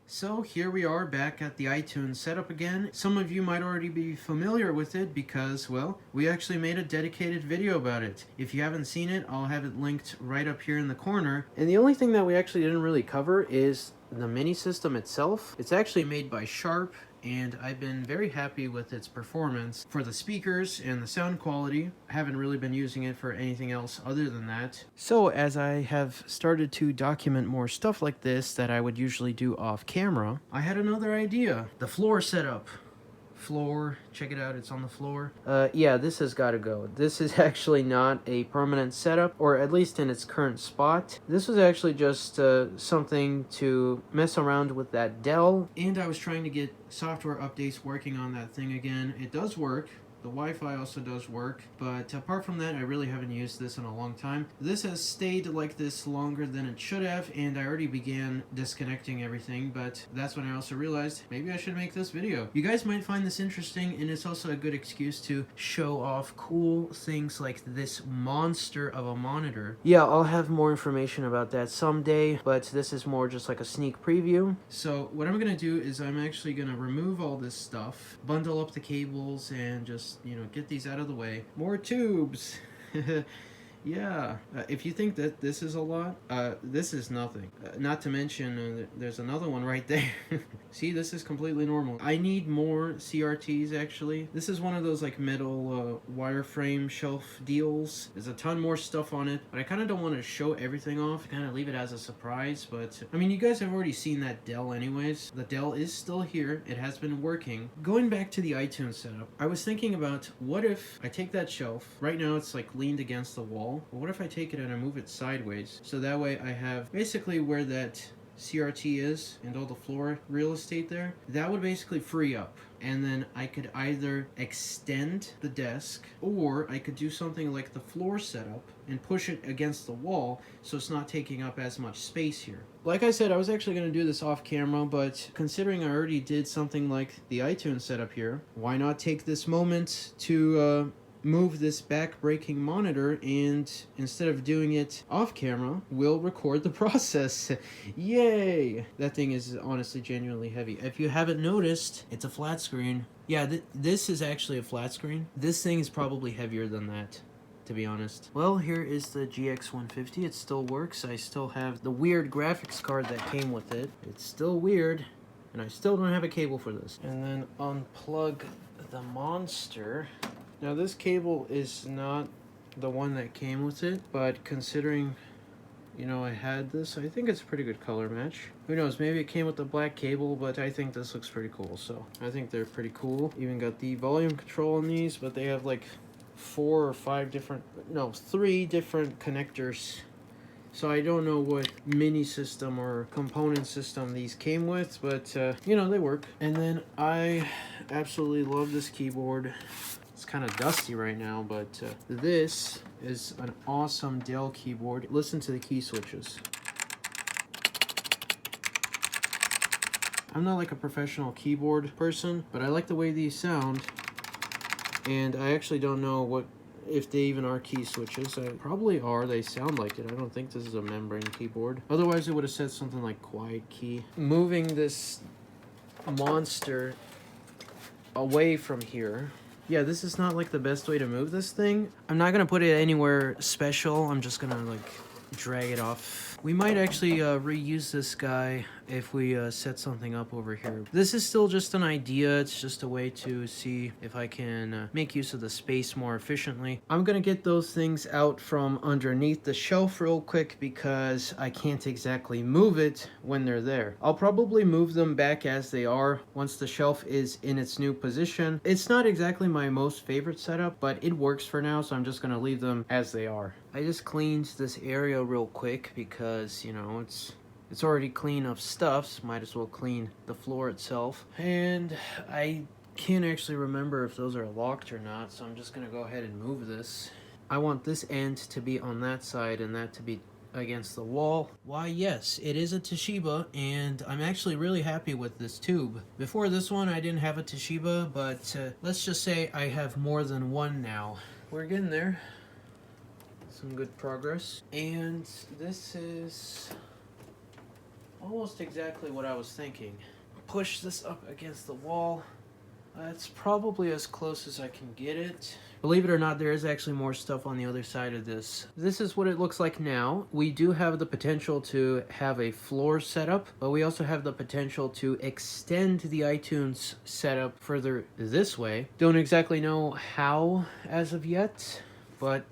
So here we are back at the iTunes setup again. Some of you might already be familiar with it because, well, we actually made a dedicated video about it. If you haven't seen it, I'll have it linked right up here in the corner. And the only thing that we actually didn't really cover is the mini system itself. It's actually made by Sharp, and I've been very happy with its performance for the speakers and the sound quality. I haven't really been using it for anything else other than that. So as I have started to document more stuff like this that I would usually do off camera, I had another idea. The floor setup. Floor, check it out, it's on the floor. Yeah, this has got to go. This is actually not a permanent setup, or at least in its current spot. This was actually just something to mess around with that Dell, and I was trying to get software updates working on that thing again. It does work. The Wi-Fi also does work, but apart from that, I really haven't used this in a long time. This has stayed like this longer than it should have, and I already began disconnecting everything, but that's when I also realized maybe I should make this video. You guys might find this interesting, and it's also a good excuse to show off cool things like this monster of a monitor. Yeah, I'll have more information about that someday, but this is more just like a sneak preview. So what I'm gonna do is I'm actually gonna remove all this stuff, bundle up the cables, and just get these out of the way. More tubes. Yeah, if you think that this is a lot, this is nothing. Not to mention, there's another one right there. See, this is completely normal. I need more CRTs, actually. This is one of those like metal wireframe shelf deals. There's a ton more stuff on it, but I kind of don't want to show everything off, kind of leave it as a surprise. But I mean, you guys have already seen that Dell anyways. The Dell is still here. It has been working. Going back to the iTunes setup, I was thinking about what if I take that shelf. Right now it's like leaned against the wall. But what if I take it and I move it sideways? So that way I have basically where that CRT is and all the floor real estate there. That would basically free up. And then I could either extend the desk, or I could do something like the floor setup and push it against the wall so it's not taking up as much space here. Like I said, I was actually going to do this off camera, but considering I already did something like the iTunes setup here, why not take this moment to move this back-breaking monitor, and instead of doing it off camera, we'll record the process. Yay! That thing is honestly genuinely heavy. If you haven't noticed, it's a flat screen. Yeah, this is actually a flat screen. This thing is probably heavier than that, to be honest. Well, here is the GX150. It still works. I still have the weird graphics card that came with it. It's still weird, and I still don't have a cable for this. And then unplug the monster. Now this cable is not the one that came with it, but considering, I had this, I think it's a pretty good color match. Who knows, maybe it came with the black cable, but I think this looks pretty cool, so I think they're pretty cool. Even got the volume control on these, but they have like 3 different connectors. So I don't know what mini system or component system these came with, but they work. And then I absolutely love this keyboard. It's kind of dusty right now, but this is an awesome Dell keyboard. Listen to the key switches. I'm not like a professional keyboard person, but I like the way these sound. And I actually don't know if they even are key switches. They probably are. They sound like it. I don't think this is a membrane keyboard. Otherwise, it would have said something like quiet key. Moving this monster away from here. Yeah, this is not like the best way to move this thing. I'm not gonna put it anywhere special. I'm just gonna like drag it off. We might actually reuse this guy if we set something up over here. This is still just an idea. It's just a way to see if I can make use of the space more efficiently. I'm gonna get those things out from underneath the shelf real quick because I can't exactly move it when they're there. I'll probably move them back as they are once the shelf is in its new position. It's not exactly my most favorite setup, but it works for now, so I'm just gonna leave them as they are. I just cleaned this area real quick because, it's already clean of stuff, so might as well clean the floor itself. And I can't actually remember if those are locked or not, so I'm just gonna go ahead and move this. I want this end to be on that side and that to be against the wall. Why, yes, it is a Toshiba, and I'm actually really happy with this tube. Before this one, I didn't have a Toshiba, but let's just say I have more than one now. We're getting there. Some good progress. And this is almost exactly what I was thinking. Push this up against the wall. That's probably as close as I can get it. Believe it or not, there is actually more stuff on the other side of this. This is what it looks like now. We do have the potential to have a floor setup, but we also have the potential to extend the iTunes setup further this way. Don't exactly know how as of yet, but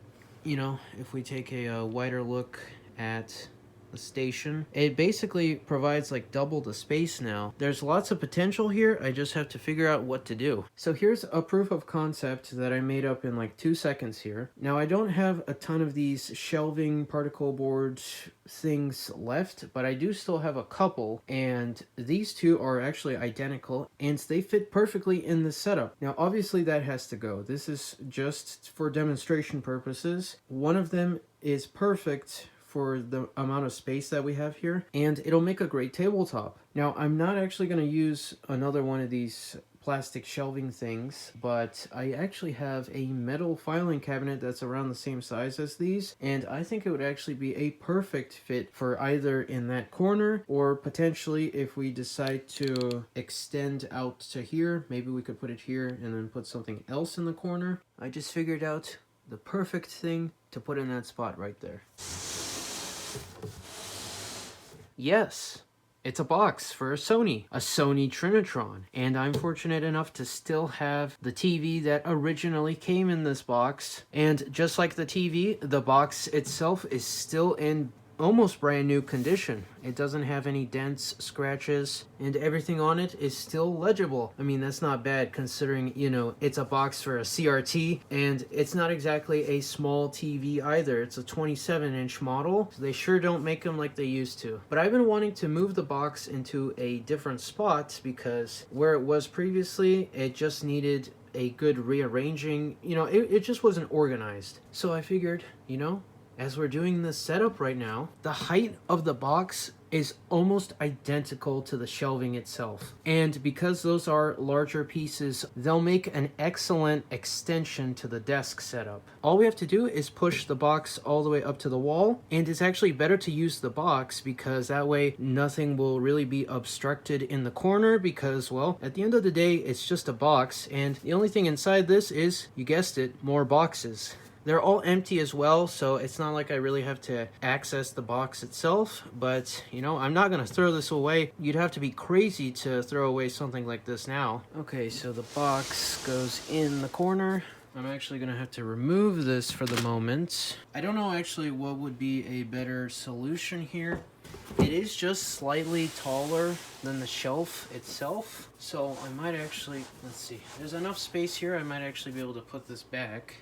you know, if we take a wider look at the station, it basically provides like double the space now. There's lots of potential here. I just have to figure out what to do. So here's a proof of concept that I made up in like 2 seconds here. Now I don't have a ton of these shelving particle board things left, but I do still have a couple, and these two are actually identical and they fit perfectly in the setup. Now obviously that has to go. This is just for demonstration purposes. One of them is perfect for the amount of space that we have here, and it'll make a great tabletop. Now, I'm not actually going to use another one of these plastic shelving things, but I actually have a metal filing cabinet that's around the same size as these, and I think it would actually be a perfect fit for either in that corner, or potentially if we decide to extend out to here, maybe we could put it here and then put something else in the corner. I just figured out the perfect thing to put in that spot right there. Yes, it's a box for a Sony Trinitron, and I'm fortunate enough to still have the TV that originally came in this box, and just like the TV, the box itself is still in almost brand new condition. It doesn't have any dents, scratches, and everything on it is still legible. I mean, that's not bad considering, you know, it's a box for a CRT, and it's not exactly a small TV either. It's a 27-inch model. So they sure don't make them like they used to. But I've been wanting to move the box into a different spot because where it was previously, it just needed a good rearranging. You know, it just wasn't organized. So I figured, you know, as we're doing this setup right now, the height of the box is almost identical to the shelving itself. And because those are larger pieces, they'll make an excellent extension to the desk setup. All we have to do is push the box all the way up to the wall, and it's actually better to use the box because that way nothing will really be obstructed in the corner because, well, at the end of the day, it's just a box, and the only thing inside this is, you guessed it, more boxes. They're all empty as well, so it's not like I really have to access the box itself, but, you know, I'm not going to throw this away. You'd have to be crazy to throw away something like this now. Okay, so the box goes in the corner. I'm actually going to have to remove this for the moment. I don't know actually what would be a better solution here. It is just slightly taller than the shelf itself, so I might actually, let's see, there's enough space here, I might actually be able to put this back.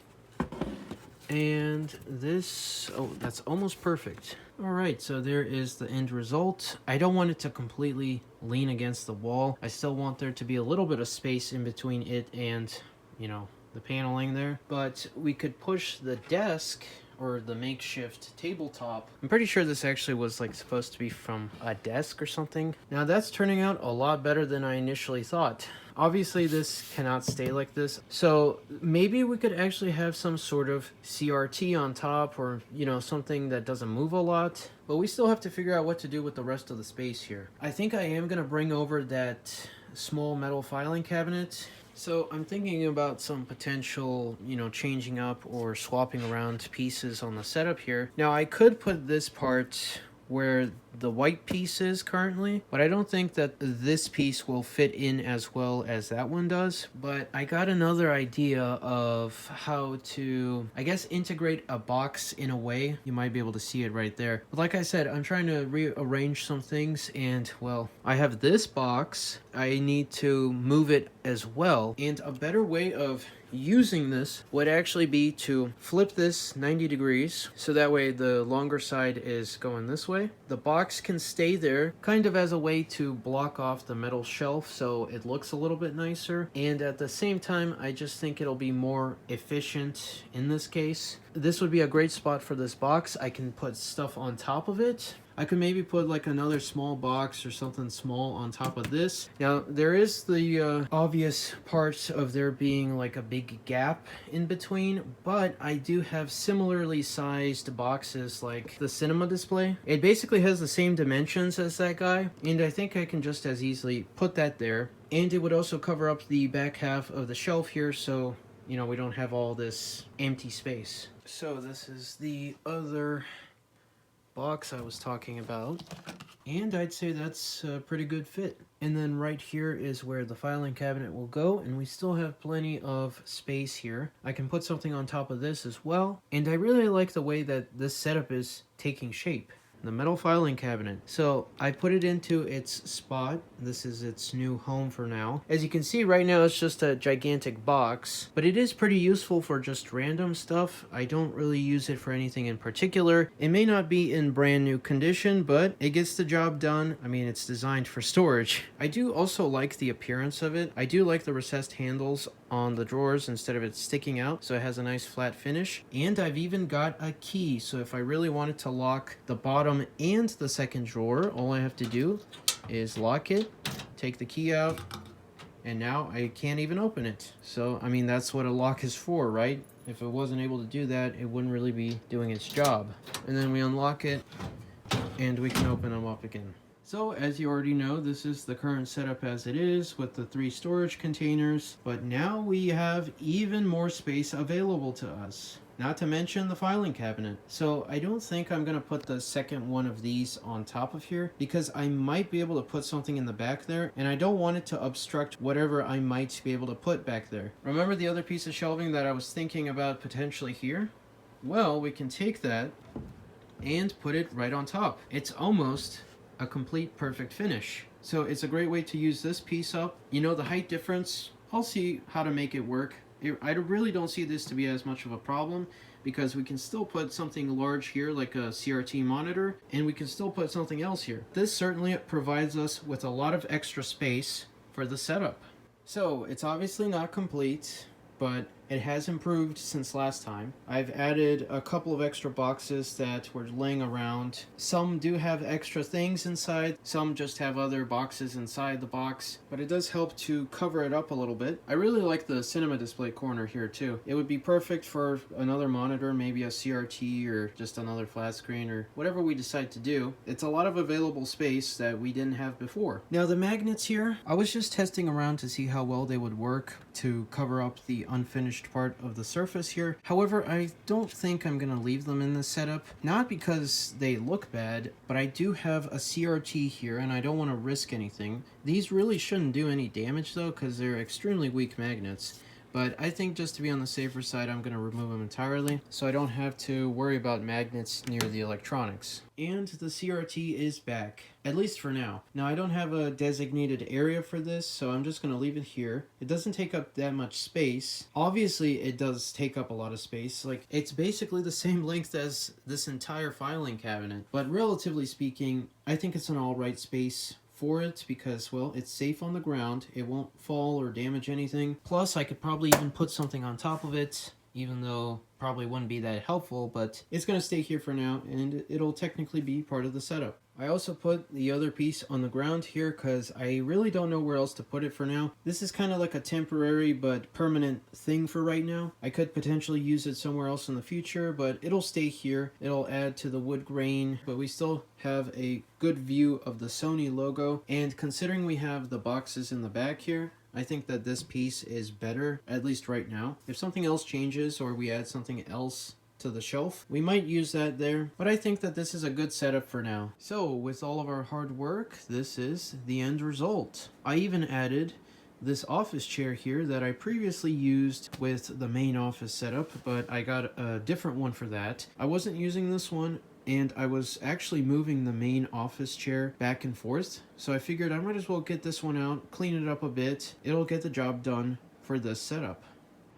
And this, oh, that's almost perfect. All right, so there is the end result. I don't want it to completely lean against the wall. I still want there to be a little bit of space in between it and, you know, the paneling there. But we could push the desk or the makeshift tabletop. I'm pretty sure this actually was like supposed to be from a desk or something. Now that's turning out a lot better than I initially thought. Obviously this cannot stay like this, so maybe we could actually have some sort of CRT on top, or, you know, something that doesn't move a lot, but we still have to figure out what to do with the rest of the space here. I think I am going to bring over that small metal filing cabinet. So I'm thinking about some potential, you know, changing up or swapping around pieces on the setup here. Now I could put this part where the white piece is currently, but I don't think that this piece will fit in as well as that one does. But I got another idea of how to, I guess, integrate a box in a way. You might be able to see it right there. But like I said, I'm trying to rearrange some things, and, well, I have this box. I need to move it as well, and a better way of using this would actually be to flip this 90 degrees so that way the longer side is going this way. The box can stay there kind of as a way to block off the metal shelf so it looks a little bit nicer, and at the same time I just think it'll be more efficient in this case this would be a great spot for this box. I can put stuff on top of it. I could maybe put like another small box or something small on top of this. Now, there is the obvious part of there being like a big gap in between, but I do have similarly sized boxes like the cinema display. It basically has the same dimensions as that guy, and I think I can just as easily put that there. And it would also cover up the back half of the shelf here, so you know we don't have all this empty space. So this is the other box I was talking about, and I'd say that's a pretty good fit. And then right here is where the filing cabinet will go, and we still have plenty of space here. I can put something on top of this as well, and I really like the way that this setup is taking shape. The metal filing cabinet. So I put it into its spot. This is its new home for now. As you can see right now, it's just a gigantic box, but it is pretty useful for just random stuff. I don't really use it for anything in particular. It may not be in brand new condition, but it gets the job done. I mean, it's designed for storage. I do also like the appearance of it. I do like the recessed handles on the drawers instead of it sticking out, so it has a nice flat finish. And I've even got a key, so if I really wanted to lock the bottom and the second drawer, all I have to do is lock it, take the key out, and now I can't even open it. So I mean, that's what a lock is for, right? If it wasn't able to do that, it wouldn't really be doing its job. And then we unlock it and we can open them up again. So as you already know, this is the current setup as it is with the 3 storage containers, but now we have even more space available to us. Not to mention the filing cabinet. So I don't think I'm going to put the second one of these on top of here, because I might be able to put something in the back there, and I don't want it to obstruct whatever I might be able to put back there. Remember the other piece of shelving that I was thinking about potentially here? Well, we can take that and put it right on top. It's almost a complete perfect finish. So it's a great way to use this piece up. You know, the height difference, I'll see how to make it work. I really don't see this to be as much of a problem, because we can still put something large here like a CRT monitor, and we can still put something else here. This certainly provides us with a lot of extra space for the setup. So it's obviously not complete, but it has improved since last time. I've added a couple of extra boxes that were laying around. Some do have extra things inside, some just have other boxes inside the box, but it does help to cover it up a little bit. I really like the cinema display corner here too. It would be perfect for another monitor, maybe a CRT or just another flat screen or whatever we decide to do. It's a lot of available space that we didn't have before. Now the magnets here, I was just testing around to see how well they would work to cover up the unfinished part of the surface here. However, I don't think I'm gonna leave them in this setup, not because they look bad, but I do have a CRT here and I don't want to risk anything. These really shouldn't do any damage though, because they're extremely weak magnets. But I think just to be on the safer side, I'm going to remove them entirely, so I don't have to worry about magnets near the electronics. And the CRT is back, at least for now. Now, I don't have a designated area for this, so I'm just going to leave it here. It doesn't take up that much space. Obviously, it does take up a lot of space. Like, it's basically the same length as this entire filing cabinet. But relatively speaking, I think it's an alright space for it, because, well, it's safe on the ground. It won't fall or damage anything. Plus, I could probably even put something on top of it, even though probably wouldn't be that helpful, but it's going to stay here for now, and it'll technically be part of the setup. I also put the other piece on the ground here because I really don't know where else to put it for now. This is kind of like a temporary but permanent thing for right now. I could potentially use it somewhere else in the future, but it'll stay here. It'll add to the wood grain, but we still have a good view of the Sony logo. And considering we have the boxes in the back here, I think that this piece is better, at least right now. If something else changes or we add something else to the shelf, we might use that there, but I think that this is a good setup for now. So with all of our hard work, this is the end result. I even added this office chair here that I previously used with the main office setup, but I got a different one for that. I wasn't using this one, and I was actually moving the main office chair back and forth, so I figured I might as well get this one out, clean it up a bit. It'll get the job done for this setup.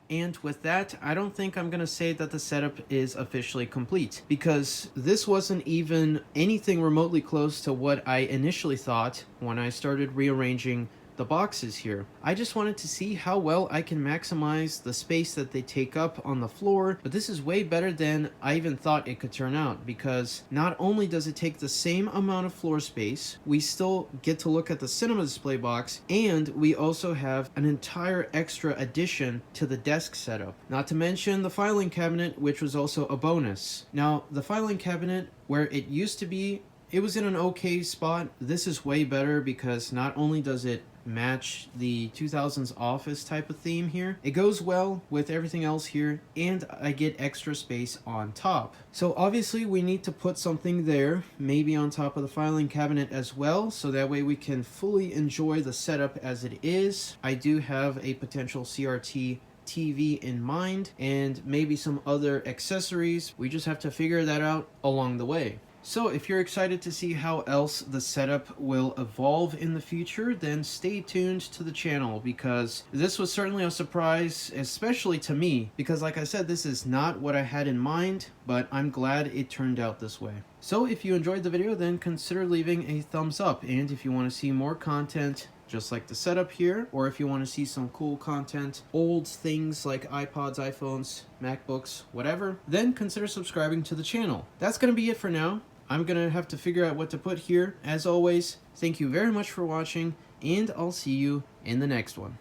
And with that, I don't think I'm going to say that the setup is officially complete, because this wasn't even anything remotely close to what I initially thought when I started rearranging the boxes here. I just wanted to see how well I can maximize the space that they take up on the floor, but this is way better than I even thought it could turn out, because not only does it take the same amount of floor space, we still get to look at the cinema display box, and we also have an entire extra addition to the desk setup. Not to mention the filing cabinet, which was also a bonus. Now, the filing cabinet, where it used to be, it was in an okay spot. This is way better because not only does it match the 2000s office type of theme here, it goes well with everything else here, and I get extra space on top. So obviously we need to put something there, maybe on top of the filing cabinet as well, so that way we can fully enjoy the setup as it is. I do have a potential CRT TV in mind, and maybe some other accessories. We just have to figure that out along the way. So if you're excited to see how else the setup will evolve in the future, then stay tuned to the channel, because this was certainly a surprise, especially to me, because like I said, this is not what I had in mind, but I'm glad it turned out this way. So if you enjoyed the video, then consider leaving a thumbs up, and if you want to see more content just like the setup here, or if you want to see some cool content, old things like iPods, iPhones, MacBooks, whatever, then consider subscribing to the channel. That's going to be it for now. I'm going to have to figure out what to put here. As always, thank you very much for watching, and I'll see you in the next one.